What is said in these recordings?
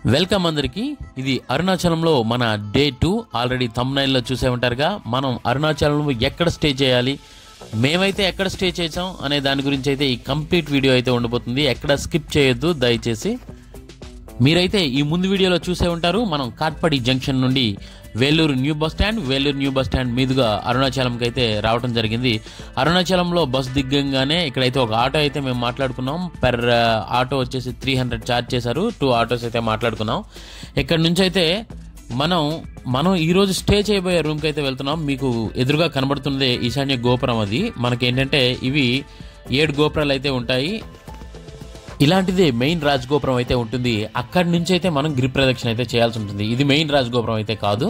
Welcome అందరికి। ఇది అరుణాచలంలో మన డే 2 ఆల్రెడీ థంబ్నైల్ లో చూసే ఉంటారుగా। మనం అరుణాచలంలో ఎక్కడ స్టే చేయాలి, మేమైతే ఎక్కడ స్టే చేసాం అనే దాని గురించి అయితే ఈ కంప్లీట్ వీడియో అయితే ఉండబోతుంది। ఎక్కడ స్కిప్ చేయొద్దు దయచేసి। మీరైతే ఈ ముందు వీడియోలో చూసే ఉంటారు, మనం కాట్పడి జంక్షన్ నుండి వేలూరు న్యూ బస్ స్టాండ్ మీదుగా అరుణాచలంకి అయితే రావడం జరిగింది। అరుణాచలంలో బస్ దిగ్గంగానే ఇక్కడైతే ఒక ఆటో అయితే మేము మాట్లాడుకున్నాం। పర్ ఆటో వచ్చేసి 300 ఛార్జ్ చేశారు। 2 ఆటోస్ అయితే మాట్లాడుకున్నాం। ఇక్కడ నుంచి అయితే మనం ఈ రోజు స్టే చేయబోయే రూమ్కి అయితే వెళ్తున్నాం। మీకు ఎదురుగా కనబడుతున్నదే ఈశాన్య గోపురం। అది మనకేంటంటే ఇవి 7 గోపురాలు అయితే ఉంటాయి। ఇలాంటిదే మెయిన్ రాజగోపురం అయితే ఉంటుంది। అక్కడి నుంచి అయితే మనం గిరి ప్రదక్షిణ అయితే చేయాల్సి ఉంటుంది। ఇది మెయిన్ రాజగోపురం అయితే కాదు।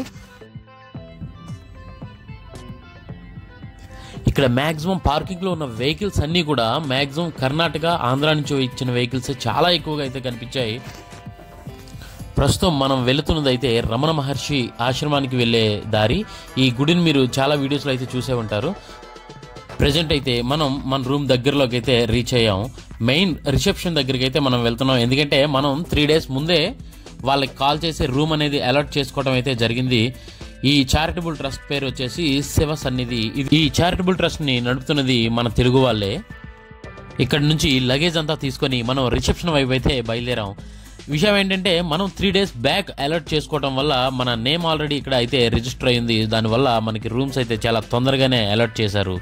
ఇక్కడ మాక్సిమం పార్కింగ్ లో ఉన్న వెహికల్స్ అన్ని కూడా మాక్సిమం కర్ణాటక, ఆంధ్ర నుంచి ఇచ్చిన వెహికల్స్ చాలా ఎక్కువగా అయితే కనిపించాయి। ప్రస్తుతం మనం వెళుతున్నది అయితే రమణ మహర్షి ఆశ్రమానికి వెళ్లే దారి। ఈ గుడిని మీరు చాలా వీడియోస్లో అయితే చూసే ఉంటారు। ప్రెజెంట్ అయితే మన రూమ్ దగ్గరలోకి అయితే రీచ్ అయ్యాం। మెయిన్ రిసెప్షన్ దగ్గరికి అయితే మనం వెళ్తున్నాం, ఎందుకంటే మనం 3 days ముందే వాళ్ళకి కాల్ చేసి రూమ్ అనేది అలాట్ చేసుకోవడం అయితే జరిగింది। ఈ చారిటబుల్ ట్రస్ట్ పేరు వచ్చేసి శివ సన్నిధి। ఈ చారిటబుల్ ట్రస్ట్ ని నడుపుతున్నది మన తెలుగు వాళ్ళే। ఇక్కడ నుంచి లగేజ్ అంతా తీసుకొని మనం రిసెప్షన్ వైపు అయితే బయలుదేరాం। విషయం ఏంటంటే మనం 3 days బ్యాక్ అలర్ట్ చేసుకోవడం వల్ల మన నేమ్ ఆల్రెడీ ఇక్కడ అయితే రిజిస్టర్ అయింది। దానివల్ల మనకి రూమ్స్ అయితే చాలా తొందరగానే అలర్ట్ చేశారు।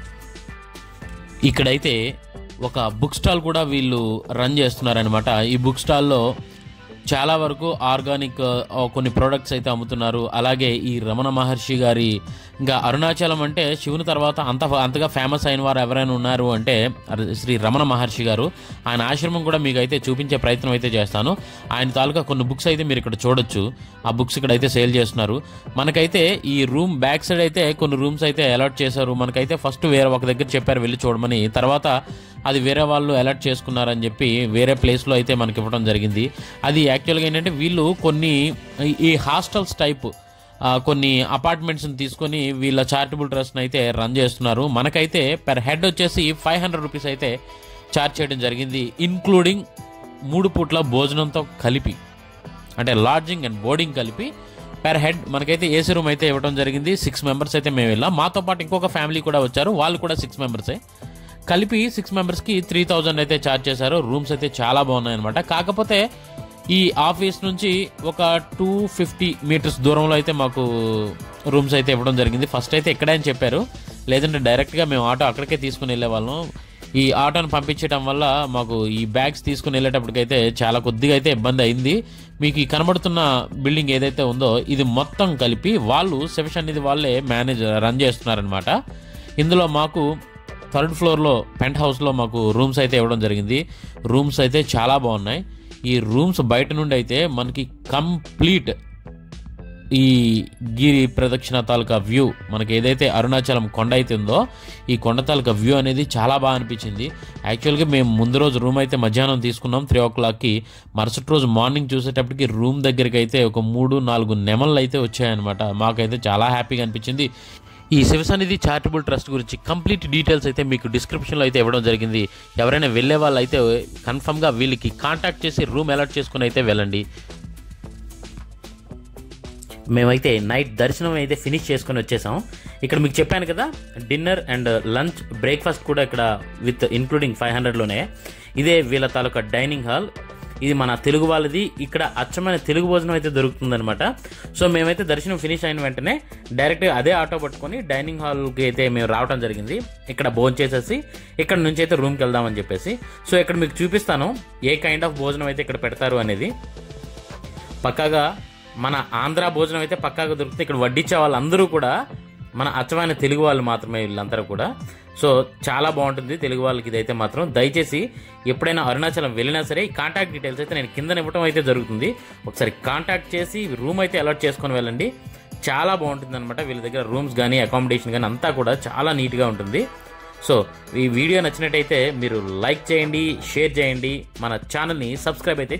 ఇక్కడైతే ఒక బుక్ స్టాల్ కూడా వీళ్ళు రన్ చేస్తున్నారనమాట। ఈ బుక్ స్టాల్లో చాలా వరకు ఆర్గానిక్ కొన్ని ప్రోడక్ట్స్ అయితే అమ్ముతున్నారు। అలాగే ఈ రమణ మహర్షి గారి, ఇంకా అరుణాచలం అంటే శివుని తర్వాత అంతగా ఫేమస్ అయిన వారు ఎవరైనా ఉన్నారు అంటే శ్రీ రమణ మహర్షి గారు। ఆయన ఆశ్రమం కూడా మీకు అయితే చూపించే ప్రయత్నం అయితే చేస్తాను। ఆయన తాలూకా కొన్ని బుక్స్ అయితే మీరు ఇక్కడ చూడొచ్చు। ఆ బుక్స్ ఇక్కడ అయితే సేల్ చేస్తున్నారు। మనకైతే ఈ రూమ్ బ్యాక్ సైడ్ అయితే కొన్ని రూమ్స్ అయితే అలాట్ చేశారు। మనకైతే ఫస్ట్ వేరే ఒక దగ్గర చెప్పారు వెళ్ళి చూడమని, తర్వాత అది వేరే వాళ్ళు అలర్ట్ చేసుకున్నారని చెప్పి వేరే ప్లేస్లో అయితే మనకి ఇవ్వడం జరిగింది। అది యాక్చువల్గా ఏంటంటే వీళ్ళు కొన్ని ఈ హాస్టల్స్ టైప్ కొన్ని అపార్ట్మెంట్స్ని తీసుకొని వీళ్ళ చారిటబుల్ ట్రస్ట్ని అయితే రన్ చేస్తున్నారు। మనకైతే పెర్ హెడ్ వచ్చేసి 500 రూపీస్ అయితే ఛార్జ్ చేయడం జరిగింది, ఇన్క్లూడింగ్ 3 పూట్ల భోజనంతో కలిపి, అంటే లాడ్జింగ్ అండ్ బోర్డింగ్ కలిపి పెర్ హెడ్ మనకైతే ఏసీ రూమ్ అయితే ఇవ్వడం జరిగింది। 6 మెంబర్స్ అయితే మేము వెళ్ళాం। మాతో పాటు ఇంకొక ఫ్యామిలీ కూడా వచ్చారు, వాళ్ళు కూడా 6 మెంబర్సే కలిపి 6 మెంబర్స్కి 3000 అయితే ఛార్జ్ చేశారు। రూమ్స్ అయితే చాలా బాగున్నాయి అనమాట। కాకపోతే ఈ ఆఫీస్ నుంచి ఒక 250 మీటర్స్ దూరంలో అయితే మాకు రూమ్స్ అయితే ఇవ్వడం జరిగింది। ఫస్ట్ అయితే ఎక్కడే అని చెప్పారు, లేదంటే డైరెక్ట్గా మేము ఆటో అక్కడికే తీసుకుని వెళ్ళే వాళ్ళం। ఈ ఆటోని పంపించడం వల్ల మాకు ఈ బ్యాగ్స్ తీసుకుని వెళ్ళేటప్పటికైతే చాలా కొద్దిగా అయితే ఇబ్బంది అయింది। మీకు ఈ కనబడుతున్న బిల్డింగ్ ఏదైతే ఉందో ఇది మొత్తం కలిపి వాళ్ళు శివశ్ అనేది వాళ్ళే రన్ చేస్తున్నారనమాట। ఇందులో మాకు 3rd ఫ్లోర్లో పెంట్ హౌస్లో మాకు రూమ్స్ అయితే ఇవ్వడం జరిగింది। రూమ్స్ అయితే చాలా బాగున్నాయి। ఈ రూమ్స్ బయట నుండి అయితే మనకి కంప్లీట్ ఈ గిరి ప్రదక్షిణ తాలూకా వ్యూ, మనకి ఏదైతే అరుణాచలం కొండ అయితే ఉందో ఈ కొండ తాలూకా వ్యూ అనేది చాలా బాగా అనిపించింది। యాక్చువల్గా మేము ముందు రోజు రూమ్ అయితే మధ్యాహ్నం తీసుకున్నాం 3 o'clockకి। మరుసటి రోజు మార్నింగ్ చూసేటప్పటికి రూమ్ దగ్గరికి అయితే ఒక 3-4 నెమళ్ళు అయితే వచ్చాయన్నమాట। మాకైతే చాలా హ్యాపీగా అనిపించింది। ఈ శివసన్నిధి చారిటబుల్ ట్రస్ట్ గురించి కంప్లీట్ డీటెయిల్స్ అయితే మీకు డిస్క్రిప్షన్లో అయితే ఇవ్వడం జరిగింది। ఎవరైనా వెళ్ళే వాళ్ళు అయితే కన్ఫర్మ్గా వీళ్ళకి కాంటాక్ట్ చేసి రూమ్ అలాట్ చేసుకుని అయితే వెళ్ళండి। మేమైతే నైట్ దర్శనం అయితే ఫినిష్ చేసుకుని వచ్చేసాం। ఇక్కడ మీకు చెప్పాను కదా, డిన్నర్ అండ్ లంచ్ బ్రేక్ఫాస్ట్ కూడా ఇక్కడ విత్ ఇన్క్లూడింగ్ 500లోనే। ఇదే వీళ్ళ తాలూకా డైనింగ్ హాల్, ఇది మన తెలుగు వాళ్ళది। ఇక్కడ అచ్చమైన తెలుగు భోజనం అయితే దొరుకుతుందనమాట। సో మేమైతే దర్శనం ఫినిష్ అయిన వెంటనే డైరెక్ట్గా అదే ఆటో పట్టుకొని డైనింగ్ హాల్కి అయితే మేము రావడం జరిగింది। ఇక్కడ భోజనం చేసేసి ఇక్కడ నుంచి అయితే రూమ్కి వెళ్దామని చెప్పేసి। సో ఇక్కడ మీకు చూపిస్తాను ఏ కైండ్ ఆఫ్ భోజనం అయితే ఇక్కడ పెడతారు అనేది। పక్కాగా మన ఆంధ్ర భోజనం అయితే పక్కాగా దొరుకుతుంది। ఇక్కడ వడ్డించే వాళ్ళందరూ కూడా మన అచ్చమైన తెలుగు వాళ్ళు మాత్రమే, వీళ్ళందరూ కూడా। సో చాలా బాగుంటుంది తెలుగు వాళ్ళకి ఇదైతే మాత్రం। దయచేసి ఎప్పుడైనా అరుణాచలం వెళ్ళినా సరే ఈ కాంటాక్ట్ డీటెయిల్స్ అయితే నేను కింద ఇవ్వడం అయితే జరుగుతుంది, ఒకసారి కాంటాక్ట్ చేసి రూమ్ అయితే అలాట్ చేసుకొని వెళ్ళండి। చాలా బాగుంటుంది అనమాట వీళ్ళ దగ్గర రూమ్స్ కానీ అకామిడేషన్ కానీ అంతా కూడా చాలా నీట్గా ఉంటుంది। సో ఈ వీడియో నచ్చినట్టయితే మీరు లైక్ చేయండి, షేర్ చేయండి, మన ఛానల్ని సబ్స్క్రైబ్ అయితే